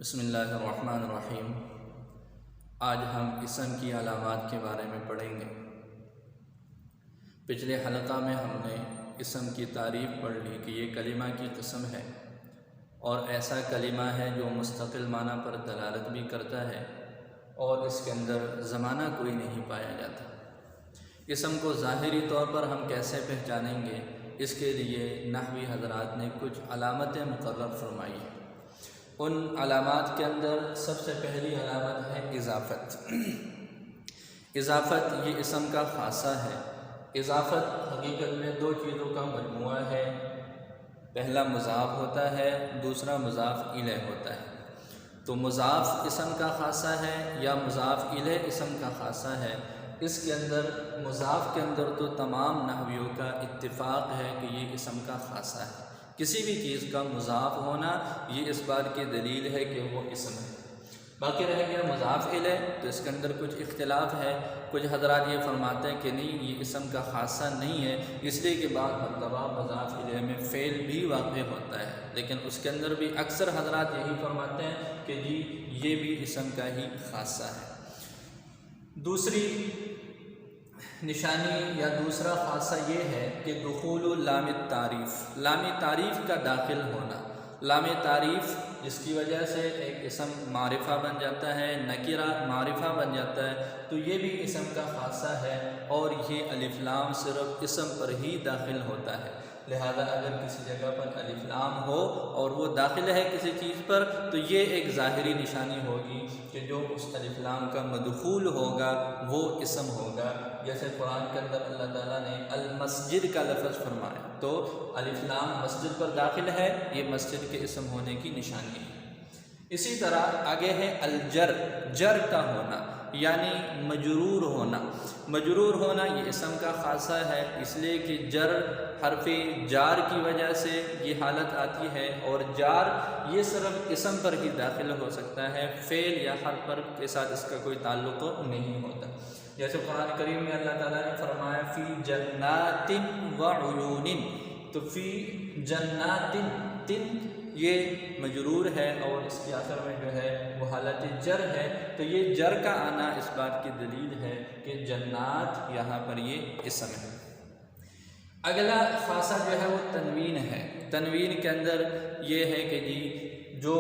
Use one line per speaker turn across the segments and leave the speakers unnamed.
بسم اللہ الرحمن الرحیم۔ آج ہم اسم کی علامات کے بارے میں پڑھیں گے۔ پچھلے حلقہ میں ہم نے اسم کی تعریف پڑھ لی کہ یہ کلمہ کی قسم ہے اور ایسا کلمہ ہے جو مستقل معنی پر دلالت بھی کرتا ہے اور اس کے اندر زمانہ کوئی نہیں پایا جاتا۔ اسم کو ظاہری طور پر ہم کیسے پہچانیں گے، اس کے لیے نحوی حضرات نے کچھ علامتیں مقرر فرمائی ہیں۔ ان علامات کے اندر سب سے پہلی علامت ہے اضافت۔ اضافت یہ اسم کا خاصہ ہے۔ اضافت حقیقت میں دو چیزوں کا مجموعہ ہے، پہلا مضاف ہوتا ہے، دوسرا مضاف الیہ ہوتا ہے۔ تو مضاف اسم کا خاصہ ہے یا مضاف الیہ اسم کا خاصہ ہے، اس کے اندر مضاف کے اندر تو تمام نحویوں کا اتفاق ہے کہ یہ اسم کا خاصہ ہے۔ کسی بھی چیز کا مضاف ہونا یہ اس بات کی دلیل ہے کہ وہ اسم ہے۔ باقی رہ گیا مضاف الیہ، تو اس کے اندر کچھ اختلاف ہے۔ کچھ حضرات یہ فرماتے ہیں کہ نہیں، یہ اسم کا خاصہ نہیں ہے، اس لیے کہ بعض مرتبہ مضاف الیہ میں فعل بھی واقع ہوتا ہے، لیکن اس کے اندر بھی اکثر حضرات یہی فرماتے ہیں کہ جی یہ بھی اسم کا ہی خاصہ ہے۔ دوسری نشانی یا دوسرا خاصہ یہ ہے کہ دخول لام التعریف، لام تعریف کا داخل ہونا۔ لام تعریف جس کی وجہ سے ایک اسم معرفہ بن جاتا ہے، نکرہ معرفہ بن جاتا ہے، تو یہ بھی اسم کا خاصہ ہے اور یہ الف لام صرف اسم پر ہی داخل ہوتا ہے۔ لہذا اگر کسی جگہ پر الف لام ہو اور وہ داخل ہے کسی چیز پر، تو یہ ایک ظاہری نشانی ہوگی کہ جو اس الف لام کا مدخول ہوگا وہ اسم ہوگا۔ جیسے قرآن کے اندر اللہ تعالیٰ نے المسجد کا لفظ فرمایا، تو الف لام مسجد پر داخل ہے، یہ مسجد کے اسم ہونے کی نشانی ہے۔ اسی طرح آگے ہے الجر، جر کا ہونا یعنی مجرور ہونا۔ مجرور ہونا یہ اسم کا خاصہ ہے، اس لیے کہ جر حرف جار کی وجہ سے یہ حالت آتی ہے، اور جار یہ صرف اسم پر ہی داخل ہو سکتا ہے، فعل یا حرف پر کے ساتھ اس کا کوئی تعلق نہیں ہوتا۔ جیسے قرآن کریم میں اللہ تعالیٰ نے فرمایا فی جنات وعیون، تو فی جنات، تن یہ مجرور ہے اور اس کے آخر میں جو ہے وہ حالت جر ہے، تو یہ جر کا آنا اس بات کی دلیل ہے کہ جنات یہاں پر یہ اسم ہے۔ اگلا خاصہ جو ہے وہ تنوین ہے۔ تنوین کے اندر یہ ہے کہ جی جو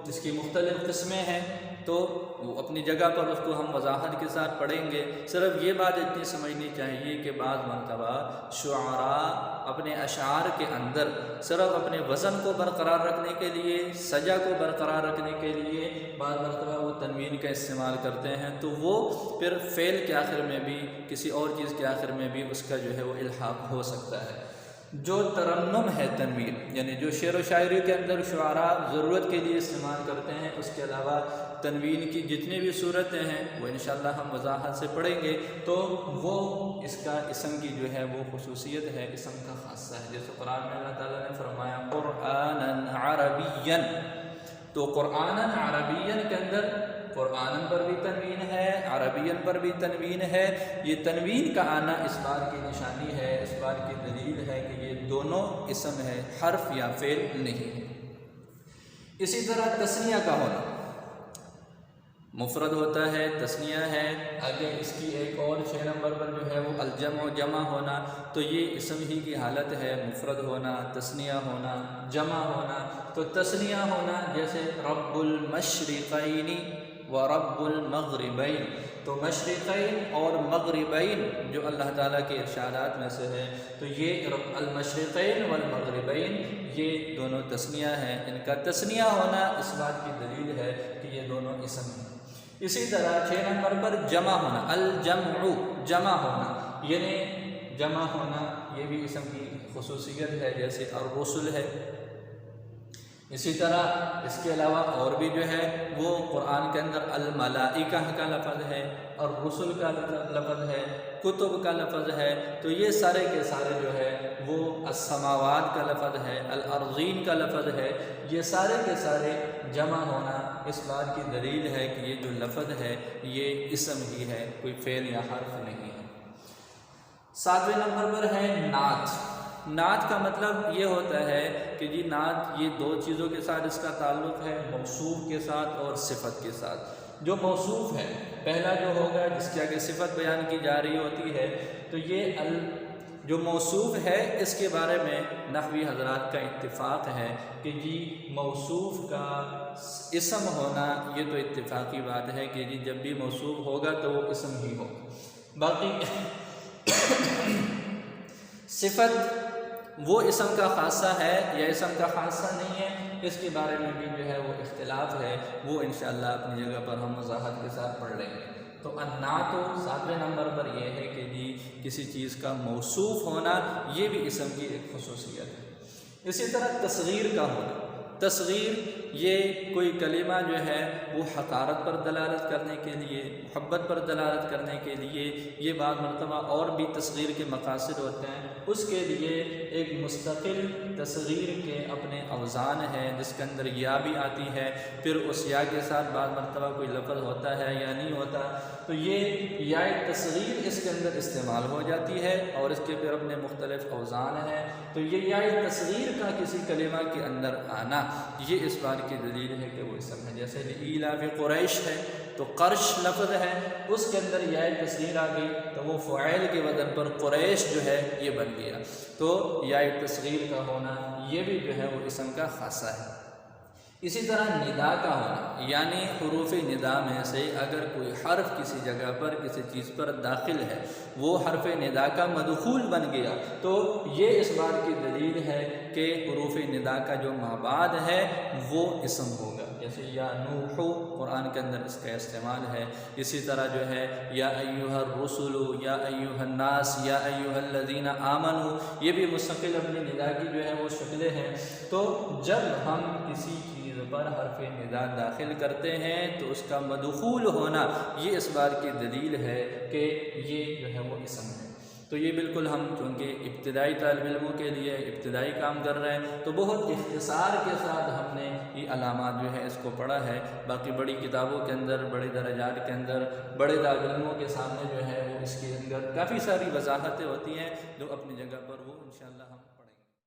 اس کی مختلف قسمیں ہیں تو وہ اپنی جگہ پر اس کو ہم وضاحت کے ساتھ پڑھیں گے۔ صرف یہ بات اتنی سمجھنی چاہیے کہ بعض مرتبہ شعراء اپنے اشعار کے اندر صرف اپنے وزن کو برقرار رکھنے کے لیے، سجا کو برقرار رکھنے کے لیے بعض مرتبہ وہ تنوین کا استعمال کرتے ہیں، تو وہ پھر فعل کے آخر میں بھی، کسی اور چیز کے آخر میں بھی اس کا جو ہے وہ الحاق ہو سکتا ہے۔ جو ترنم ہے تنوین، یعنی جو شعر و شاعری کے اندر شعراء ضرورت کے لیے استعمال کرتے ہیں، اس کے علاوہ تنوین کی جتنی بھی صورتیں ہیں وہ انشاءاللہ ہم وضاحت سے پڑھیں گے، تو وہ اس کا اسم کی جو ہے وہ خصوصیت ہے، اسم کا خاصہ ہے۔ جیسے قرآن میں اللہ تعالیٰ نے فرمایا قرآنًا عربیًا، تو قرآنًا عربیًا کے اندر قرآن پر بھی تنوین ہے، عربین پر بھی تنوین ہے۔ یہ تنوین کا آنا اس بات کی نشانی ہے، اس بات کی دلیل ہے کہ یہ دونوں اسم ہے، حرف یا فعل نہیں ہے۔ اسی طرح تثنیہ کا ہونا، مفرد ہوتا ہے، تثنیہ ہے، آگے اس کی ایک اور 6 نمبر پر جو ہے وہ الجمع و جمع ہونا، تو یہ اسم ہی کی حالت ہے، مفرد ہونا، تثنیہ ہونا، جمع ہونا۔ تو تثنیہ ہونا جیسے رب المشرقین و رب المغربین، تو مشرقین اور مغربین جو اللہ تعالیٰ کے ارشادات میں سے ہے، تو یہ رب المشرقین والمغربین یہ دونوں تثنیہ ہیں۔ ان کا تثنیہ ہونا اس بات کی دلیل ہے کہ یہ دونوں اسم ہیں۔ اسی طرح 6 نمبر پر جمع ہونا، الجمع، جمع ہونا، یعنی جمع ہونا یہ بھی اسم کی خصوصیت ہے، جیسے الرسل ہے۔ اسی طرح اس کے علاوہ اور بھی جو ہے وہ قرآن کے اندر الملائکہ کا لفظ ہے، اور رسل کا لفظ ہے، کتب کا لفظ ہے، تو یہ سارے کے سارے جو ہے وہ السماوات کا لفظ ہے، الارضین کا لفظ ہے، یہ سارے کے سارے جمع ہونا اس بات کی دلیل ہے کہ یہ جو لفظ ہے یہ اسم ہی ہے، کوئی فعل یا حرف نہیں ہے۔ 7ویں نمبر پر ہے نعت۔ نعت کا مطلب یہ ہوتا ہے کہ جی نعت یہ دو چیزوں کے ساتھ اس کا تعلق ہے، موصوف کے ساتھ اور صفت کے ساتھ۔ جو موصوف ہے پہلا جو ہوگا جس کی آگے صفت بیان کی جا رہی ہوتی ہے، تو یہ جو موصوف ہے اس کے بارے میں نحوی حضرات کا اتفاق ہے کہ جی موصوف کا اسم ہونا یہ تو اتفاقی بات ہے کہ جی جب بھی موصوف ہوگا تو وہ اسم ہی ہوگا۔ باقی صفت وہ اسم کا خاصہ ہے یا اسم کا خاصہ نہیں ہے، اس کے بارے میں بھی جو ہے وہ اختلاف ہے، وہ انشاءاللہ اپنی جگہ پر ہم وضاحت کے ساتھ پڑھ لیں گے۔ تو النعت 7ویں نمبر پر یہ ہے کہ جی کسی چیز کا موصوف ہونا یہ بھی اسم کی ایک خصوصیت ہے۔ اسی طرح تصغیر کا ہونا، تصغیر یہ کوئی کلمہ جو ہے وہ حقارت پر دلالت کرنے کے لیے، محبت پر دلالت کرنے کے لیے، یہ بعض مرتبہ اور بھی تصغیر کے مقاصد ہوتے ہیں، اس کے لیے ایک مستقل تصغیر کے اپنے اوزان ہے جس کے اندر یا بھی آتی ہے، پھر اس یا کے ساتھ بعض مرتبہ کوئی لفظ ہوتا ہے یا نہیں ہوتا، تو یہ یا تصغیر اس کے اندر استعمال ہو جاتی ہے اور اس کے پھر اپنے مختلف اوزان ہیں۔ تو یہ یا تصغیر کا کسی کلمہ کے اندر آنا یہ اس بات کی دلیل ہے کہ وہ اسم ہے۔ جیسے لإیلاف قریش ہے تو قرش لفظ ہے، اس کے اندر یا تصغیر آ گئی تو وہ فاعل کے وزن پر قریش جو ہے یہ بن گیا، تو یا تصغیر کا ہونا یہ بھی جو ہے وہ اسم کا خاصہ ہے۔ اسی طرح ندا کا ہونا، یعنی حروف ندا میں سے اگر کوئی حرف کسی جگہ پر کسی چیز پر داخل ہے، وہ حرف ندا کا مدخول بن گیا، تو یہ اس بات کی دلیل ہے کہ حروف ندا کا جو مابعد ہے وہ اسم ہوگا۔ جیسے یا نوح قرآن کے اندر اس کا استعمال ہے، اسی طرح جو ہے یا ایھا الرسل، یا ایھا الناس، یا ایھا الذین آمنوا، یہ بھی مستقل اپنی ندا کی جو ہے وہ شکلیں ہیں۔ تو جب ہم کسی چیز پر حرف ندا داخل کرتے ہیں تو اس کا مدخول ہونا یہ اس بات کی دلیل ہے کہ یہ جو ہے وہ اسم ہے۔ تو یہ بالکل ہم چونکہ ابتدائی طالب علموں کے لیے ابتدائی کام کر رہے ہیں تو بہت اختصار کے ساتھ ہم نے یہ علامات جو ہے اس کو پڑھا ہے، باقی بڑی کتابوں کے اندر، بڑے درجات کے اندر، بڑے طالب علموں کے سامنے جو ہے وہ اس کے اندر کافی ساری وضاحتیں ہوتی ہیں جو اپنی جگہ پر وہ انشاءاللہ ہم